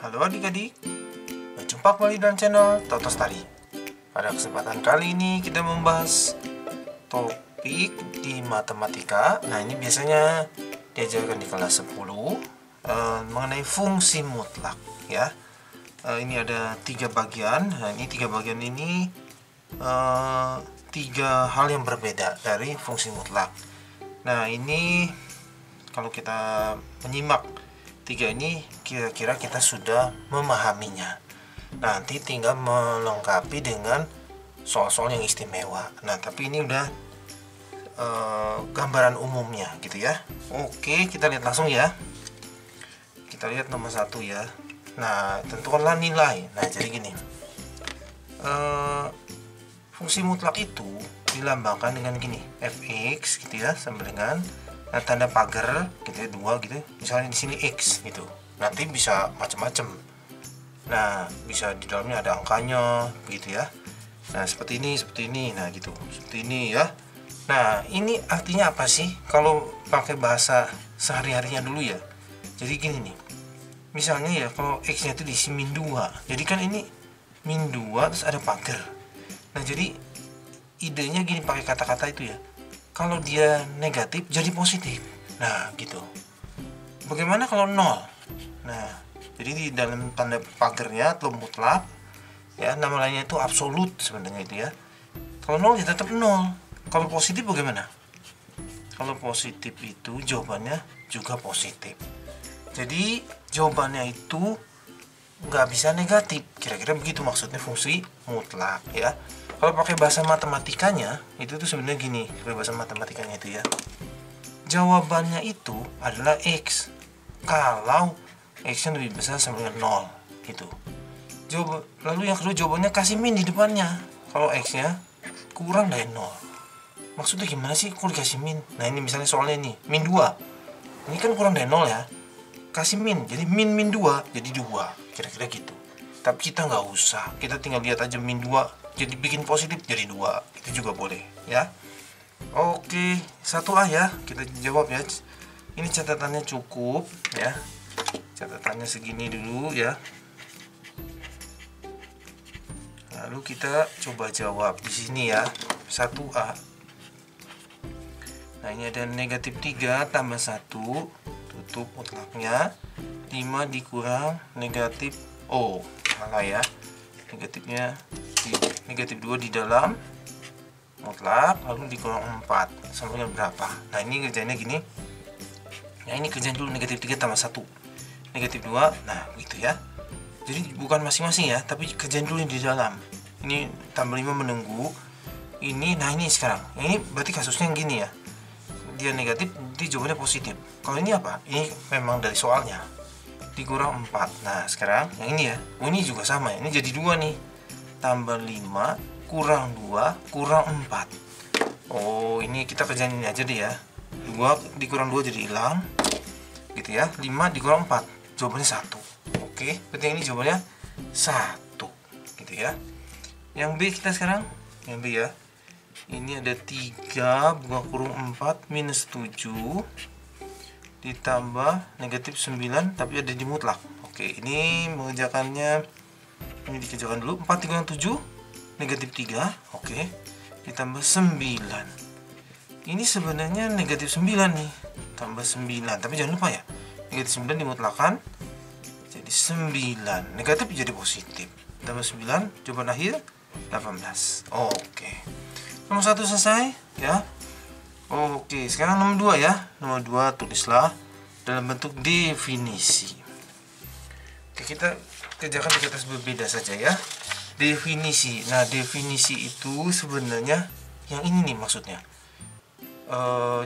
Halo adik-adik, berjumpa kembali dalam channel Toto Study. Pada kesempatan kali ini kita membahas topik di matematika. Nah, ini biasanya diajarkan di kelas 10 mengenai fungsi mutlak ya. Ini ada 3 bagian. Nah, ini 3 bagian ini 3 hal yang berbeda dari fungsi mutlak. Nah, ini kalau kita menyimak 3 ini kira-kira kita sudah memahaminya. Nanti tinggal melengkapi dengan soal-soal yang istimewa. Nah, tapi ini udah gambaran umumnya gitu ya. Oke, kita lihat langsung ya. Kita lihat nomor 1 ya. Nah, tentukanlah nilai. Nah, jadi gini. Fungsi mutlak itu dilambangkan dengan gini, fx gitu ya, sama dengan tanda pagar gitu ya, 2 gitu. Misalnya di sini x gitu. Nanti bisa macam-macam. Nah, bisa di dalamnya ada angkanya begitu ya. Nah, seperti ini. Nah, gitu. Seperti ini ya. Nah, ini artinya apa sih kalau pakai bahasa sehari-harinya dulu ya? Jadi gini nih. Misalnya ya, kalau x-nya itu diisi min 2. Jadi kan ini min 2 terus ada pagar. Nah, jadi idenya gini pakai kata-kata itu ya. Kalau dia negatif jadi positif. Nah, gitu. Bagaimana kalau 0? Nah, jadi di dalam tanda pagarnya atau mutlak ya, nama lainnya itu absolut sebenarnya itu ya. Kalau 0 ya tetap 0. Kalau positif bagaimana? Kalau positif itu jawabannya juga positif. Jadi jawabannya itu nggak bisa negatif. Kira-kira begitu maksudnya fungsi mutlak ya. Kalau pakai bahasa matematikanya itu tuh sebenarnya gini, pakai bahasa matematikanya itu ya. Jawabannya itu adalah x kalau x-nya lebih besar sama dengan 0 gitu. Lalu yang kedua jawabannya kasih min di depannya kalau x-nya kurang dari 0. Maksudnya gimana sih kalau dikasih min? Nah, ini misalnya soalnya nih, min 2. Ini kan kurang dari 0 ya. Kasih min, jadi min 2 jadi 2. Kira-kira gitu. Tapi kita nggak usah, kita tinggal lihat aja min 2 jadi bikin positif jadi 2, itu juga boleh ya. Oke, 1A ya, kita jawab ya. Ini catatannya cukup ya, catatannya segini dulu ya. Lalu kita coba jawab di sini ya, 1A. Nah, ini ada negatif 3 tambah 1, tutup mutlaknya, 5 dikurang negatif, oh salah ya, negatif 2 di dalam mutlak, lalu dikurang 4 sama dengan berapa? Nah, ini kerjanya gini. Nah, ini kerjaan dulu negatif 3 tambah 1 negatif 2. Nah, gitu ya. Jadi bukan masing-masing ya, tapi kerjaan dulu yang di dalam. Ini tambah 5 menunggu. Ini, nah ini sekarang. Ini berarti kasusnya yang gini ya. Dia negatif, nanti jawabannya positif. Kalau ini apa? Ini memang dari soalnya. Dikurang 4. Nah, sekarang yang ini ya. Oh, ini juga sama ya. Ini jadi 2 nih. Tambah 5 kurang 2 kurang 4. Oh, ini kita kerjain ini aja deh ya. 2 dikurang 2 jadi hilang gitu ya. 5 dikurang 4 jawabannya 1. Oke, berarti ini jawabannya 1 gitu ya. Yang B kita sekarang, yang B ya. Ini ada 3 buka kurung 4 minus 7 ditambah negatif 9 tapi ada di mutlak. Oke, ini mengerjakannya, ini dikerjakan dulu. 4 dikurang 7 negatif 3. Oke, ditambah 9. Ini sebenarnya negatif 9 nih, tambah 9, tapi jangan lupa ya, negatif 9 dimutlakan jadi 9, negatif jadi positif, tambah 9, jawaban akhir 18. Oke, nomor 1 selesai ya. Oke, sekarang nomor 2 ya. Nomor 2 tulislah dalam bentuk definisi. Oke, kita kerjakan di kertas berbeda saja ya. Definisi. Nah, definisi itu sebenarnya yang ini nih maksudnya.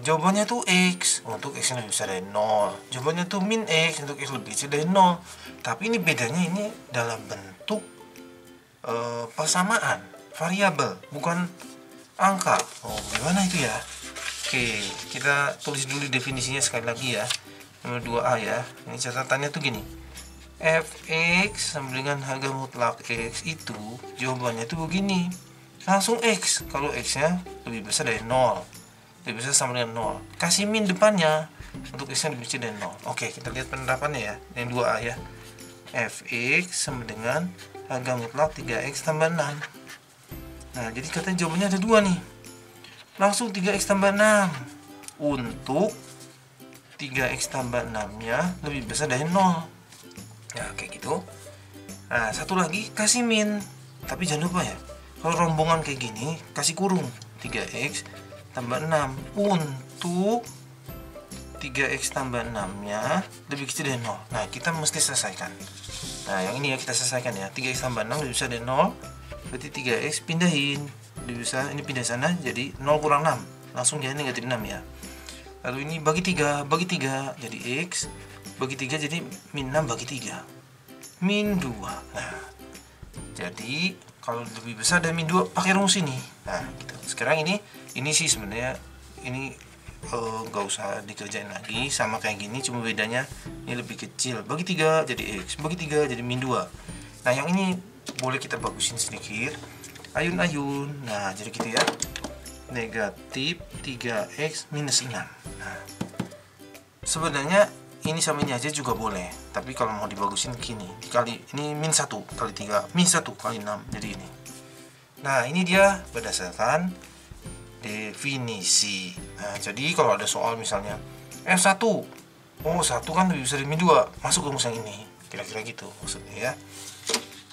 Jawabannya tuh x untuk x yang lebih besar dari 0. Jawabannya tuh min x untuk x lebih kecil dari 0. Tapi ini bedanya ini dalam bentuk persamaan, variabel, bukan angka. Oh, gimana itu ya? Oke, kita tulis dulu definisinya sekali lagi ya. Nomor 2A ya. Ini catatannya tuh gini. Fx sama dengan harga mutlak x itu jawabannya tuh begini. Langsung x kalau x-nya lebih besar dari 0. Lebih besar sama dengan 0. Kasih min depannya untuk x-nya lebih kecil dari 0. Oke, kita lihat penerapannya ya. Yang 2A ya. fx sama dengan harga mutlak 3x tambah 6. Nah, jadi katanya jawabannya ada 2 nih. Langsung 3x tambah 6 untuk 3x tambah 6 nya lebih besar dari 0. Nah, kayak gitu. Nah, satu lagi kasih min. Tapi jangan lupa ya, kalau rombongan kayak gini kasih kurung 3x tambah 6 untuk 3x tambah 6 nya lebih kecil dari 0. Nah, kita mesti selesaikan. Nah, yang ini ya kita selesaikan ya. 3x tambah 6 lebih besar dari 0. Berarti 3x pindahin. Lebih besar, ini pindah sana jadi 0 kurang 6. Langsung jadi negatif 6 ya. Lalu ini bagi 3 jadi x. Bagi 3 jadi min 6 bagi 3. Min 2. Nah, jadi kalau lebih besar dari min 2 pakai rumus ini. Nah, gitu. Sekarang ini sih sebenarnya ini nggak usah dikerjain lagi, sama kayak gini, cuma bedanya ini lebih kecil. Bagi 3 jadi x, bagi 3 jadi min 2. Nah, yang ini boleh kita bagusin sedikit, ayun-ayun. Nah, jadi gitu ya, negatif 3x minus 6. Nah, sebenarnya ini sama ini aja juga boleh, tapi kalau mau dibagusin gini, dikali ini min 1 kali 3, min 1 kali 6, jadi ini. Nah, ini dia berdasarkan definisi. Nah, jadi kalau ada soal misalnya F1, oh 1 kan lebih besar dari min 2, masuk rumus yang ini, kira-kira gitu maksudnya ya.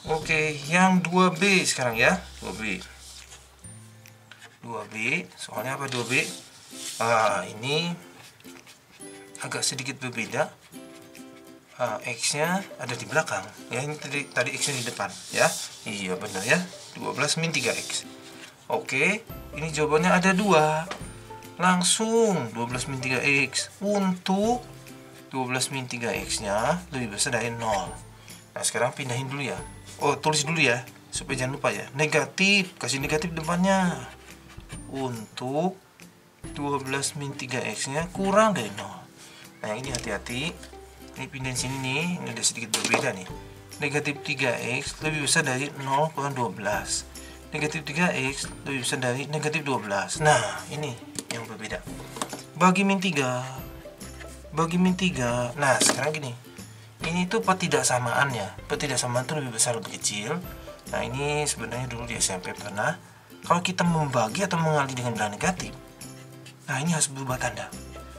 Oke, yang 2B sekarang ya. 2B soalnya apa 2B? Ini agak sedikit berbeda. X nya ada di belakang ya, ini tadi X nya di depan ya. Iya benar ya, 12 min 3x. Oke, ini jawabannya ada 2. Langsung 12 min 3x untuk 12 min 3x nya lebih besar dari 0. Nah, sekarang pindahin dulu ya. Oh, tulis dulu ya, supaya jangan lupa ya. Negatif, kasih negatif depannya. Untuk 12 min 3x nya kurang dari 0. Nah, ini hati-hati. Ini pindahin sini nih, ini udah sedikit berbeda nih. Negatif 3x lebih besar dari 0 kurang 12. Negatif 3x lebih besar dari negatif 12. Nah, ini yang berbeda. Bagi min 3. Bagi min 3. Nah, sekarang gini. Ini tuh pertidaksamaan ya. Pertidaksamaan itu lebih besar lebih kecil. Nah, ini sebenarnya dulu di SMP pernah. Kalau kita membagi atau mengali dengan benda negatif, nah ini harus berubah tanda.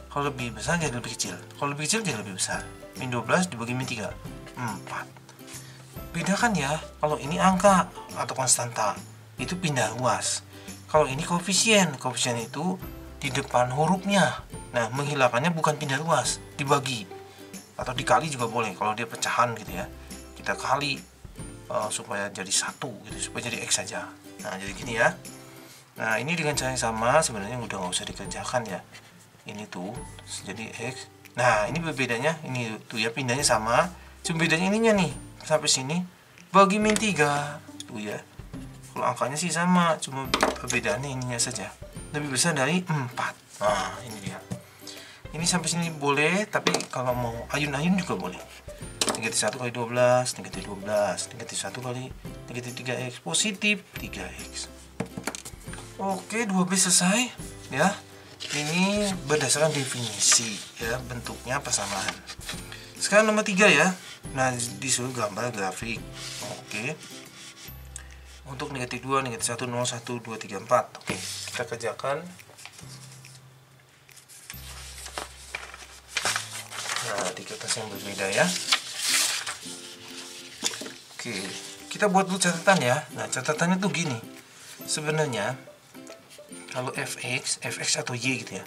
Kalau lebih besar jadi lebih kecil. Kalau lebih kecil jadi lebih besar. Min 12 dibagi min 3. 4. Bedakan ya. Kalau ini angka atau konstanta, itu pindah ruas. Kalau ini koefisien itu di depan hurufnya. Nah, menghilangkannya bukan pindah ruas, dibagi atau dikali juga boleh. Kalau dia pecahan gitu ya, kita kali supaya jadi 1 gitu, supaya jadi x saja. Nah, jadi gini ya. Nah, ini dengan cara yang sama sebenarnya udah nggak usah dikerjakan ya. Ini tuh jadi x. Nah, ini berbedanya ini tuh ya, pindahnya sama, cuma bedanya ininya nih sampai sini bagi min 3 tuh ya. Kalau angkanya sih sama, cuma perbedaannya ininya saja. Lebih besar dari 4. Nah, ini dia. Ini sampai sini boleh, tapi kalau mau ayun-ayun juga boleh. Negatif 1 kali 12, negatif 12, negatif 1 kali negatif 3x, positif 3x. Oke, 2B selesai ya. Ini berdasarkan definisi ya, bentuknya persamaan. Sekarang nomor 3 ya. Nah, disuruh gambar grafik. Oke. Untuk negatif 2, negatif 1, 0, 1, 2, 3, 4. Oke, kita kerjakan. Nah, di kertas yang berbeda ya. Oke, kita buat dulu catatan ya. Nah, catatannya tuh gini. Sebenarnya kalau fx atau y gitu ya,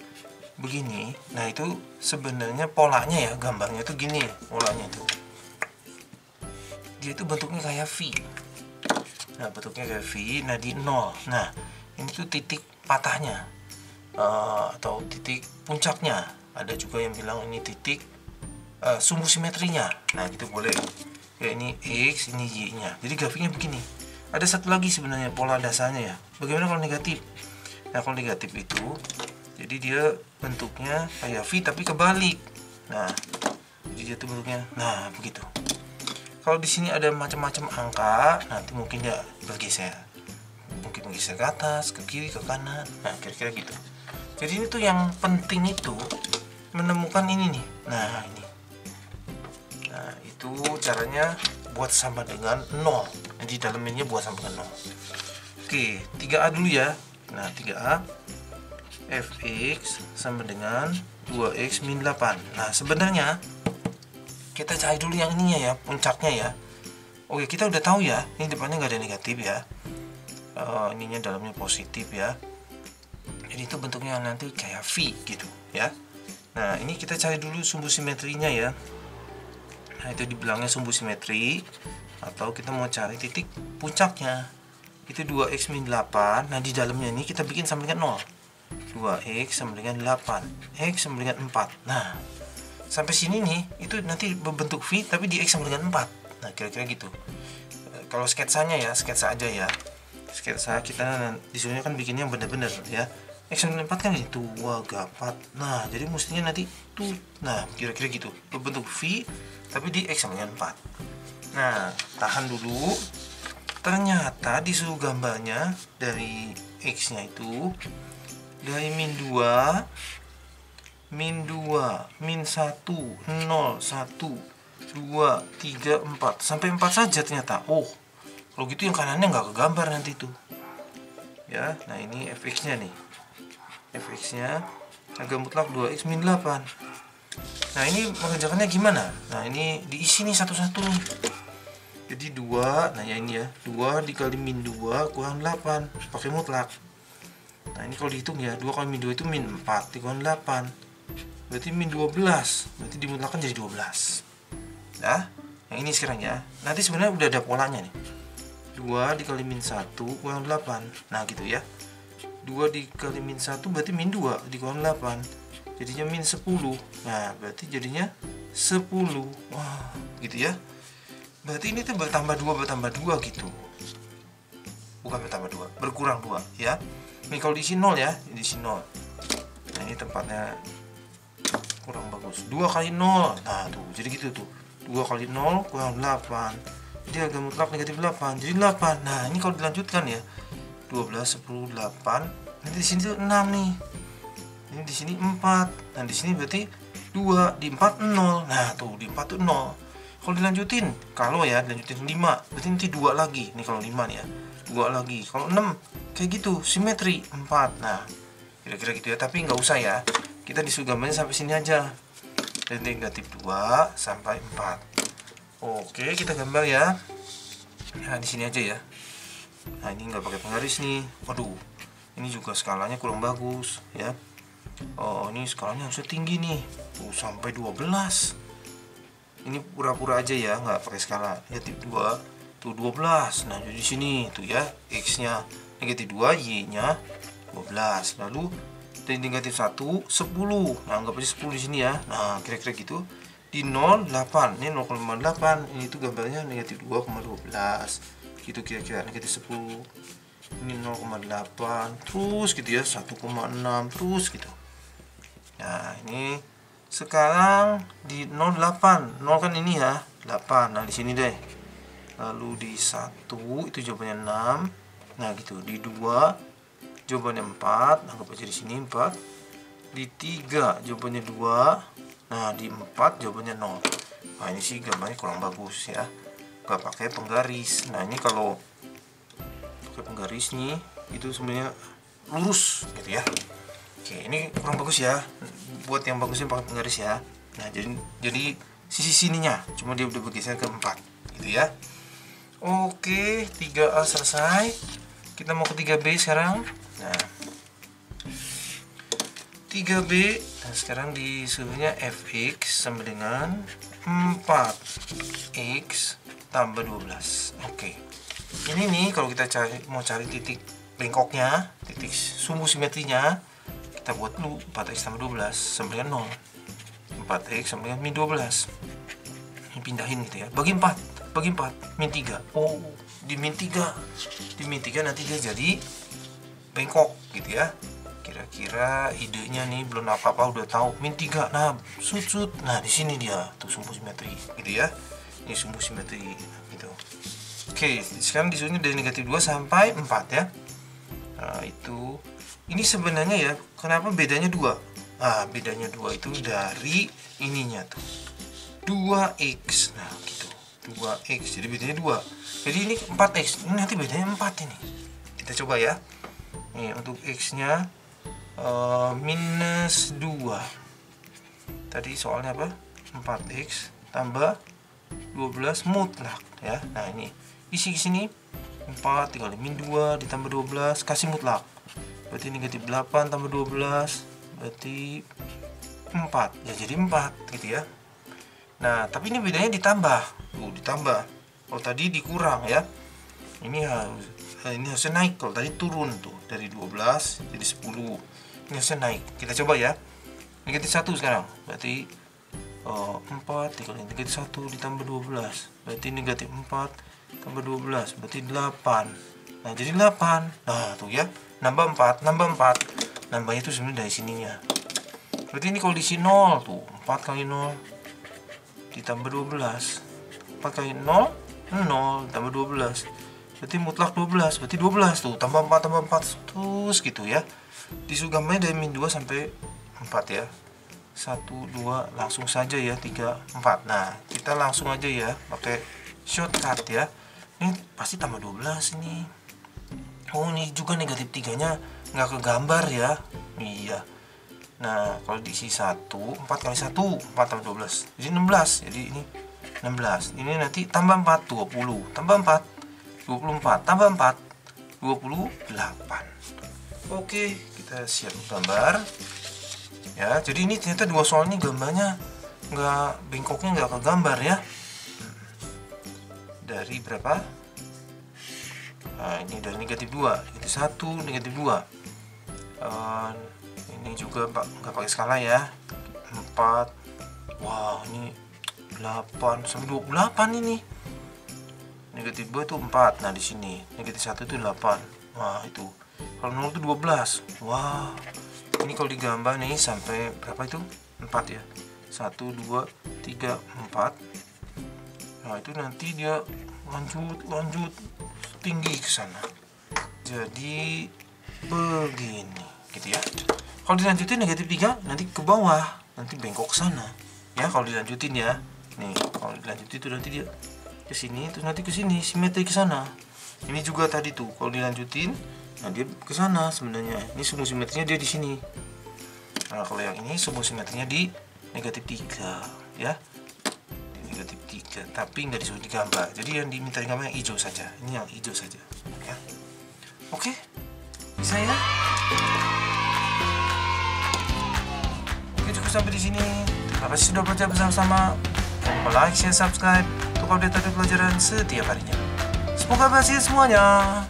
begini. Nah, itu sebenarnya polanya ya, gambarnya tuh gini polanya tuh. Dia itu bentuknya kayak V. Nah, bentuknya kayak V. Nah, di 0. Nah, ini tuh titik patahnya atau titik puncaknya. Ada juga yang bilang ini titik sumbu simetrinya. Nah, gitu boleh. Kayak ini X, ini Y-nya. Jadi grafiknya begini. Ada satu lagi sebenarnya pola dasarnya ya. Bagaimana kalau negatif? Nah, kalau negatif itu, jadi dia bentuknya kayak V tapi kebalik. Nah, jadi dia tuh bentuknya, nah begitu. Kalau di sini ada macam-macam angka, nanti mungkin dia bergeser. Mungkin bergeser ke atas, ke kiri, ke kanan. Nah, kira-kira gitu. Jadi ini tuh yang penting itu menemukan ini nih. Nah, ini. Nah, itu Itu caranya buat sama dengan 0. Jadi dalam ini buat sama dengan 0. Oke, 3A dulu ya. Nah, 3A fx sama dengan 2x min 8. Nah, sebenarnya kita cari dulu yang ininya ya, puncaknya ya. Oke, kita udah tahu ya, ini depannya nggak ada negatif ya. Ininya dalamnya positif ya. Jadi itu bentuknya nanti kayak V gitu ya. Nah, ini kita cari dulu sumbu simetrinya ya. Nah, itu dibilangnya sumbu simetri, atau kita mau cari titik puncaknya. Itu 2x min 8. Nah, di dalamnya ini kita bikin sama dengan 0. 2x sama dengan 8. X sama dengan 4. Nah, sampai sini nih, itu nanti berbentuk V tapi di X sama dengan 4. Nah, kira-kira gitu. Kalau sketsanya ya, sketsa aja ya. Sketsa kita disuruhnya kan bikin yang benar-benar ya. X sama dengan 4 kan itu 2 4. Nah, jadi mestinya nanti tuh, nah kira-kira gitu. Berbentuk V tapi di X sama dengan 4. Nah, tahan dulu. Ternyata disuruh gambarnya dari X nya itu dari min 2, min 2, min 1, 0, 1, 2, 3, 4 sampai 4 saja ternyata. Oh, kalau gitu yang kanannya nggak kegambar nanti tuh ya. Nah, ini fx nya nih, fx nya agak mutlak 2x min 8. Nah, ini mengerjakannya gimana? Nah, ini diisi nih satu-satu nih. Jadi 2, nah ya ini ya, 2 dikali min 2 kurang 8 pakai mutlak. Nah, ini kalau dihitung ya, 2 kali min 2 itu min 4 dikali 8, berarti min 12, berarti dimutlakan jadi 12. Nah, yang ini sekarang ya. Nanti sebenarnya udah ada polanya nih. 2 dikali min 1 kurang 8. Nah, gitu ya. 2 dikali min 1 berarti min 2 dikurang 8. Jadinya min 10. Nah, berarti jadinya 10. Wah, gitu ya. Berarti ini tuh bertambah 2 gitu. Bukan bertambah 2, berkurang 2 ya. Ini kalau diisi 0 ya, diisi 0. Nah, ini tempatnya kurang bagus. 2 kali 0. Nah, tuh, jadi gitu tuh. 2 kali 0 kurang 8. Jadi agak mutlak negatif 8. Jadi 8. Nah, ini kalau dilanjutkan ya. 12, 10, 8. Nanti di sini tuh 6 nih. Ini di sini 4. Nah, di sini berarti 2, di 4 0. Nah, tuh di 4 tuh 0. Kalau dilanjutin, kalau ya dilanjutin 5, berarti nanti 2 lagi. Ini kalau 5 nih ya. 2 lagi. Kalau 6 kayak gitu, simetri 4. Nah, kira-kira gitu ya, tapi nggak usah ya. Kita disuruh gambarnya sampai sini aja. Dari negatif 2 sampai 4. Oke, kita gambar ya. Nah, di sini aja ya. Nah, ini nggak pakai penggaris nih. Waduh, ini juga skalanya kurang bagus ya. Oh, ini skalanya harusnya tinggi nih. Sampai 12. Ini pura-pura aja ya, nggak pakai skala. Negatif 2 tuh 12. Nah, jadi sini tuh ya, X nya negatif 2, Y nya 12. Lalu dari negatif 1 10. Nah, anggap aja 10 di sini ya. Nah, kira-kira gitu. Di 0 8. Ini 0,8. Ini tuh gambarnya negatif 2,12. Gitu kira-kira, negatif 10. Ini 0,8 terus gitu ya, 1,6 terus gitu. Nah, ini sekarang di 0,8. 0 kan ini ya, 8. Nah, di sini deh. Lalu di 1 itu jawabannya 6. Nah, gitu. Di 2 jawabannya 4. Anggap aja di sini 4. Di 3 jawabannya 2. Nah, di 4 jawabannya 0. Nah, ini sih gambarnya kurang bagus ya. Gak pakai penggaris. Nah, ini kalau pakai penggaris nih, itu sebenarnya lurus gitu ya. Oke, ini kurang bagus ya. Buat yang bagusnya pakai penggaris ya. Nah, jadi sisi sininya cuma dia udah bergeser ke 4 gitu ya. Oke, 3A selesai. Kita mau ke 3B sekarang. Nah, 3B. Nah, sekarang disuruhnya fx sama dengan 4x tambah 12. Oke. Ini nih kalau kita mau cari titik bengkoknya, titik sumbu simetrinya, kita buat dulu 4x tambah 12 sama dengan 0. 4x sama dengan min 12. Ini pindahin gitu ya. Bagi 4, min 3. Oh, di min 3. Di min 3 nanti dia jadi bengkok gitu ya. Kira-kira idenya nih belum apa-apa udah tahu min 3. Nah, sud. Nah, di sini dia tuh sumbu simetri gitu ya. Ini sumbu simetri gitu. Oke, sekarang disuruhnya dari negatif 2 sampai 4 ya. Nah, itu ini sebenarnya ya, kenapa bedanya 2? Nah, bedanya 2 itu dari ininya tuh. 2 2x. Nah gitu, 2x, jadi bedanya 2. Jadi ini 4x, ini nanti bedanya 4 ini. Kita coba ya. Nih untuk x nya minus 2. Tadi soalnya apa? 4x tambah 12 mutlak ya. Nah ini isi sini 4 tinggal min 2 ditambah 12 kasih mutlak. Berarti negatif 8 tambah 12 berarti 4. Ya jadi 4 gitu ya. Nah, tapi ini bedanya ditambah. Tuh, ditambah. Kalau tadi dikurang ya. Ini harusnya naik. Kalau tadi turun tuh dari 12 jadi 10. Ini harusnya naik. Kita coba ya. Negatif 1 sekarang. Berarti 4 dikali negatif 1 ditambah 12. Berarti negatif 4 tambah 12. Berarti 8. Nah, jadi 8. Nah, tuh ya. Nambah 4, nambah 4. Nambahnya itu sebenarnya dari sininya. Berarti ini kalau diisi 0 tuh. 4 kali 0 ditambah 12. 4 kali 0, 0 tambah 12. Berarti mutlak 12. Berarti 12 tuh. Tambah 4, tambah 4. Terus gitu ya. Disuruh gambarnya dari min 2 sampai 4 ya. 1, 2, langsung saja ya. 3, 4. Nah, kita langsung aja ya. Pakai shortcut ya. Ini pasti tambah 12 ini. Oh, ini juga negatif 3 nya nggak kegambar ya. Iya. Nah, kalau diisi 1, 4 kali 1, 4 tambah 12. Jadi 16. Jadi ini 16. Ini nanti tambah 4, 20. Tambah 4, 24. Tambah 4, 28. Oke, kita siap gambar. Ya, jadi ini ternyata dua soal ini gambarnya bengkoknya nggak kegambar ya. Dari berapa? Nah, ini dari negatif 2, negatif 1, negatif 2. Ini juga nggak pakai skala ya. 4. Wah, ini 8 sampai 28 ini. Negatif 2 itu 4. Nah, di sini negatif 1 itu 8. Wah, itu. Kalau 0 itu 12. Wah. Ini kalau digambar nih sampai berapa itu? 4 ya. 1 2 3 4. Nah, itu nanti dia lanjut tinggi ke sana. Jadi begini, gitu ya. Kalau dilanjutin negatif 3 nanti ke bawah, nanti bengkok ke sana. Ya, kalau dilanjutin ya. Nih, kalau dilanjutin itu nanti dia ke sini, terus nanti ke sini, simetri ke sana. Ini juga tadi tuh, kalau dilanjutin, nah dia ke sana sebenarnya. Ini sumbu simetrinya dia di sini. Nah, kalau yang ini sumbu simetrinya di negatif 3, ya. Negatif 3, tapi nggak disuruh digambar. Jadi yang diminta digambar yang hijau saja. Ini yang hijau saja, ya. Oke, bisa ya. Oke, cukup sampai di sini. Terima kasih sudah belajar bersama-sama. Like, share, subscribe untuk update pelajaran setiap harinya. Semoga berhasil semuanya.